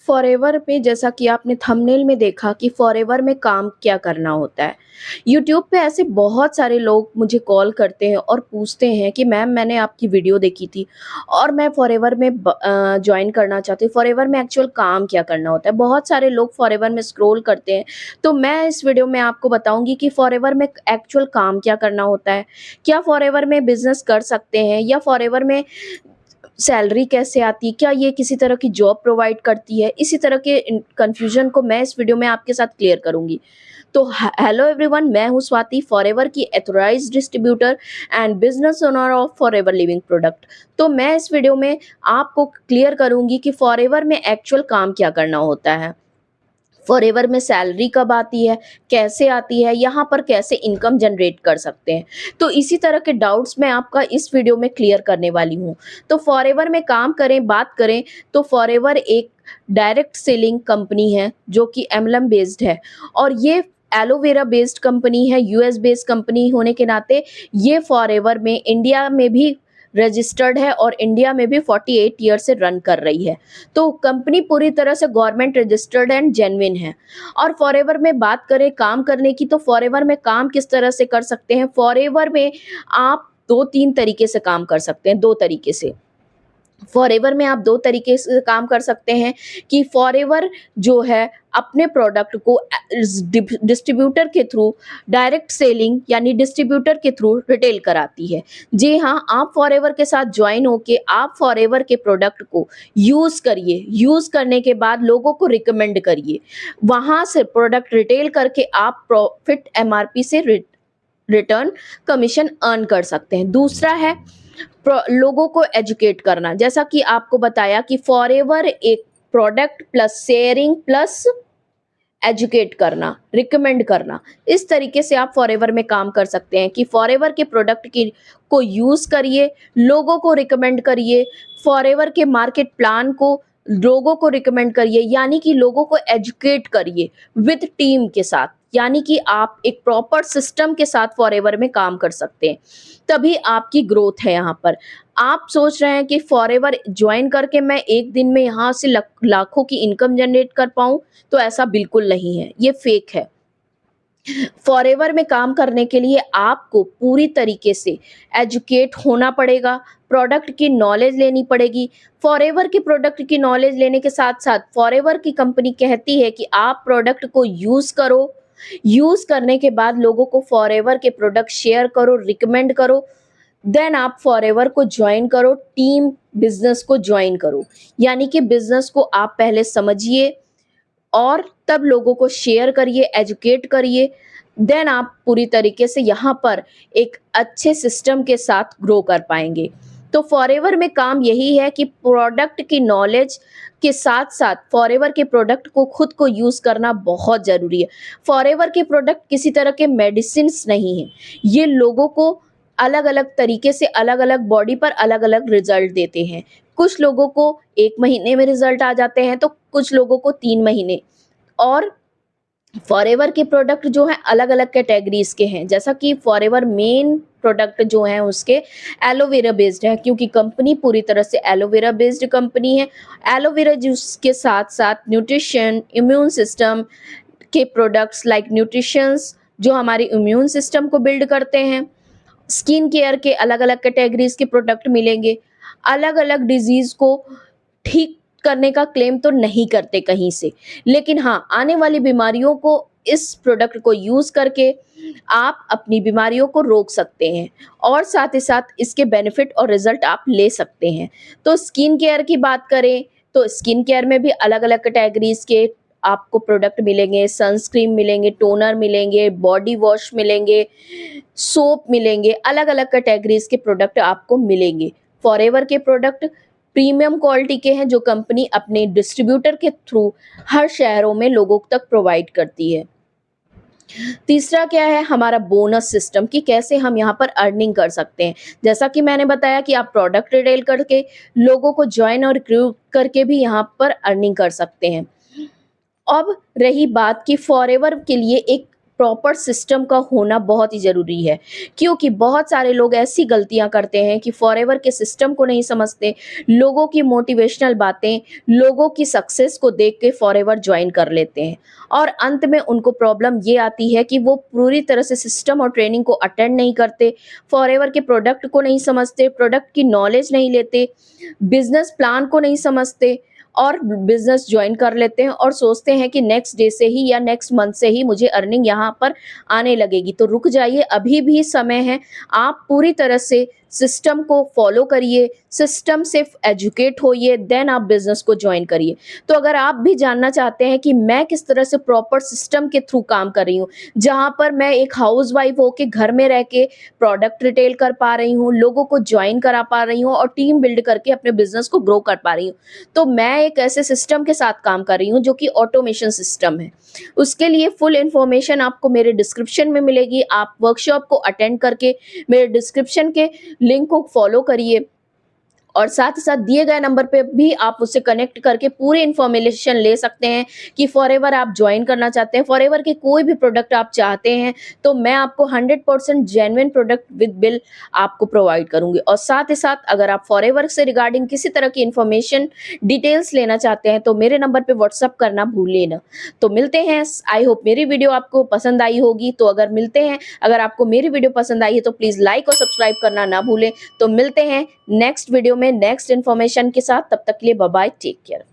Forever पे जैसा कि आपने थंबनेल में देखा कि फॉरएवर में काम क्या करना होता है। यूट्यूब पे ऐसे बहुत सारे लोग मुझे कॉल करते हैं और पूछते हैं कि मैम मैंने आपकी वीडियो देखी थी और मैं फॉरएवर में जॉइन करना चाहती हूँ। फॉरएवर में एक्चुअल काम क्या करना होता है? बहुत सारे लोग फॉरएवर में स्क्रॉल करते हैं। तो मैं इस वीडियो में आपको बताऊँगी कि फॉरएवर में एक्चुअल काम क्या करना होता है? क्या फॉरएवर में बिज़नेस कर सकते हैं या फॉरएवर में सैलरी कैसे आती है? क्या ये किसी तरह की जॉब प्रोवाइड करती है? इसी तरह के कन्फ्यूजन को मैं इस वीडियो में आपके साथ क्लियर करूंगी। तो हेलो एवरीवन, मैं हूं स्वाति, फॉरएवर की authorised distributor and business owner of forever living product. तो मैं इस वीडियो में आपको क्लियर करूंगी कि फॉरएवर में एक्चुअल काम क्या करना होता है, फॉरएवर में सैलरी कब आती है, कैसे आती है, यहाँ पर कैसे इनकम जनरेट कर सकते हैं। तो इसी तरह के डाउट्स मैं आपका इस वीडियो में क्लियर करने वाली हूँ। तो फॉरएवर में काम करें, बात करें तो फॉरएवर एक डायरेक्ट सेलिंग कंपनी है जो कि एमएलएम बेस्ड है और ये एलोवेरा बेस्ड कंपनी है। यूएस बेस्ड कंपनी होने के नाते ये फॉरएवर में इंडिया में भी रजिस्टर्ड है और इंडिया में भी 48 ईयर से रन कर रही है। तो कंपनी पूरी तरह से गवर्नमेंट रजिस्टर्ड एंड जेन्युइन है। और फॉरएवर में बात करें काम करने की, तो फॉरएवर में काम किस तरह से कर सकते हैं? फॉरएवर में आप 2-3 तरीके से काम कर सकते हैं, 2 तरीके से। फॉरएवर में आप 2 तरीके से काम कर सकते हैं कि फॉरएवर जो है अपने प्रोडक्ट को डिस्ट्रीब्यूटर के थ्रू डायरेक्ट सेलिंग यानी डिस्ट्रीब्यूटर के थ्रू रिटेल कराती है। जी हाँ, आप फॉरएवर के साथ ज्वाइन होके आप फॉरएवर के प्रोडक्ट को यूज़ करिए, यूज़ करने के बाद लोगों को रिकमेंड करिए। वहाँ से प्रोडक्ट रिटेल करके आप प्रॉफिट एमआरपी से रिटर्न कमीशन अर्न कर सकते हैं। दूसरा है लोगों को एजुकेट करना। जैसा कि आपको बताया कि फॉरएवर एक product plus sharing plus educate करना, रिकमेंड करना, इस तरीके से आप फॉरएवर में काम कर सकते हैं कि फॉरएवर के प्रोडक्ट की को यूज़ करिए, लोगों को रिकमेंड करिए, फॉरएवर के मार्केट प्लान को लोगों को रिकमेंड करिए, यानी कि लोगों को एजुकेट करिए विद टीम के साथ। यानी कि आप एक प्रॉपर सिस्टम के साथ फॉरएवर में काम कर सकते हैं, तभी आपकी ग्रोथ है। यहाँ पर आप सोच रहे हैं कि फॉरएवर ज्वाइन करके मैं एक दिन में यहाँ से लाखों की इनकम जनरेट कर पाऊँ, तो ऐसा बिल्कुल नहीं है, ये फेक है। फॉरएवर में काम करने के लिए आपको पूरी तरीके से एजुकेट होना पड़ेगा, प्रोडक्ट की नॉलेज लेनी पड़ेगी। फॉरएवर के प्रोडक्ट की नॉलेज लेने के साथ साथ फॉरएवर की कंपनी कहती है कि आप प्रोडक्ट को यूज़ करो, यूज़ करने के बाद लोगों को फॉरएवर के प्रोडक्ट शेयर करो, रिकमेंड करो, देन आप फॉरएवर को ज्वाइन करो, टीम बिजनेस को ज्वाइन करो। यानी कि बिजनेस को आप पहले समझिए और तब लोगों को शेयर करिए, एजुकेट करिए, देन आप पूरी तरीके से यहाँ पर एक अच्छे सिस्टम के साथ ग्रो कर पाएंगे। तो फॉरएवर में काम यही है कि प्रोडक्ट की नॉलेज के साथ साथ फॉरएवर के प्रोडक्ट को खुद को यूज़ करना बहुत ज़रूरी है। फॉरएवर के प्रोडक्ट किसी तरह के मेडिसिन्स नहीं हैं, ये लोगों को अलग अलग तरीके से अलग अलग बॉडी पर अलग अलग रिजल्ट देते हैं। कुछ लोगों को 1 महीने में रिजल्ट आ जाते हैं तो कुछ लोगों को 3 महीने। और फॉरएवर के प्रोडक्ट जो हैं अलग अलग कैटेगरीज के हैं। जैसा कि फॉरएवर मेन प्रोडक्ट जो हैं उसके एलोवेरा बेस्ड है, क्योंकि कंपनी पूरी तरह से एलोवेरा बेस्ड कंपनी है। एलोवेरा जूस के साथ साथ न्यूट्रिशन, इम्यून सिस्टम के प्रोडक्ट्स लाइक न्यूट्रिशंस जो हमारे इम्यून सिस्टम को बिल्ड करते हैं। स्किन केयर के अलग अलग कैटेगरीज के प्रोडक्ट मिलेंगे। अलग अलग डिजीज को ठीक करने का क्लेम तो नहीं करते कहीं से, लेकिन हाँ, आने वाली बीमारियों को इस प्रोडक्ट को यूज करके आप अपनी बीमारियों को रोक सकते हैं और साथ ही साथ इसके बेनिफिट और रिजल्ट आप ले सकते हैं। तो स्किन केयर की बात करें तो स्किन केयर में भी अलग अलग कैटेगरीज के आपको प्रोडक्ट मिलेंगे। सनस्क्रीन मिलेंगे, टोनर मिलेंगे, बॉडी वॉश मिलेंगे, सोप मिलेंगे, अलग अलग कैटेगरीज के प्रोडक्ट आपको मिलेंगे। फॉरएवर के प्रोडक्ट प्रीमियम क्वालिटी के हैं जो कंपनी अपने डिस्ट्रीब्यूटर के थ्रू हर शहरों में लोगों तक प्रोवाइड करती है। तीसरा क्या है, हमारा बोनस सिस्टम कि कैसे हम यहाँ पर अर्निंग कर सकते हैं। जैसा कि मैंने बताया कि आप प्रोडक्ट रिटेल करके लोगों को ज्वाइन और रिक्रूट करके भी यहाँ पर अर्निंग कर सकते हैं। अब रही बात कि फॉरएवर के लिए एक प्रॉपर सिस्टम का होना बहुत ही ज़रूरी है, क्योंकि बहुत सारे लोग ऐसी गलतियां करते हैं कि फॉरएवर के सिस्टम को नहीं समझते, लोगों की मोटिवेशनल बातें, लोगों की सक्सेस को देख के फॉरएवर ज्वाइन कर लेते हैं और अंत में उनको प्रॉब्लम ये आती है कि वो पूरी तरह से सिस्टम और ट्रेनिंग को अटेंड नहीं करते, फॉरएवर के प्रोडक्ट को नहीं समझते, प्रोडक्ट की नॉलेज नहीं लेते, बिजनेस प्लान को नहीं समझते और बिजनेस ज्वाइन कर लेते हैं और सोचते हैं कि नेक्स्ट डे से ही या नेक्स्ट मंथ से ही मुझे अर्निंग यहाँ पर आने लगेगी। तो रुक जाइए, अभी भी समय है। आप पूरी तरह से सिस्टम को फॉलो करिए, सिस्टम से एजुकेट होइए, देन आप बिजनेस को ज्वाइन करिए। तो अगर आप भी जानना चाहते हैं कि मैं किस तरह से प्रॉपर सिस्टम के थ्रू काम कर रही हूँ, जहाँ पर मैं एक हाउसवाइफ होके घर में रह के प्रोडक्ट रिटेल कर पा रही हूँ, लोगों को ज्वाइन करा पा रही हूँ और टीम बिल्ड करके अपने बिजनेस को ग्रो कर पा रही हूँ, तो मैं एक ऐसे सिस्टम के साथ काम कर रही हूँ जो कि ऑटोमेशन सिस्टम है। उसके लिए फुल इंफॉर्मेशन आपको मेरे डिस्क्रिप्शन में मिलेगी। आप वर्कशॉप को अटेंड करके मेरे डिस्क्रिप्शन के लिंक को फॉलो करिए और साथ ही साथ दिए गए नंबर पे भी आप उससे कनेक्ट करके पूरी इन्फॉर्मेशन ले सकते हैं कि फॉरएवर आप ज्वाइन करना चाहते हैं, फॉरएवर के कोई भी प्रोडक्ट आप चाहते हैं तो मैं आपको 100% जेन्युइन प्रोडक्ट विद बिल आपको प्रोवाइड करूंगी। और साथ ही साथ अगर आप फॉरएवर से रिगार्डिंग किसी तरह की इन्फॉर्मेशन डिटेल्स लेना चाहते हैं तो मेरे नंबर पे व्हाट्सअप करना भूलिए ना। तो मिलते हैं, आई होप मेरी वीडियो आपको पसंद आई होगी। तो अगर मिलते हैं, अगर आपको मेरी वीडियो पसंद आई है तो प्लीज़ लाइक और सब्सक्राइब करना ना भूलें। तो मिलते हैं नेक्स्ट वीडियो में नेक्स्ट इन्फॉर्मेशन के साथ। तब तक के लिए बाय बाय, टेक केयर।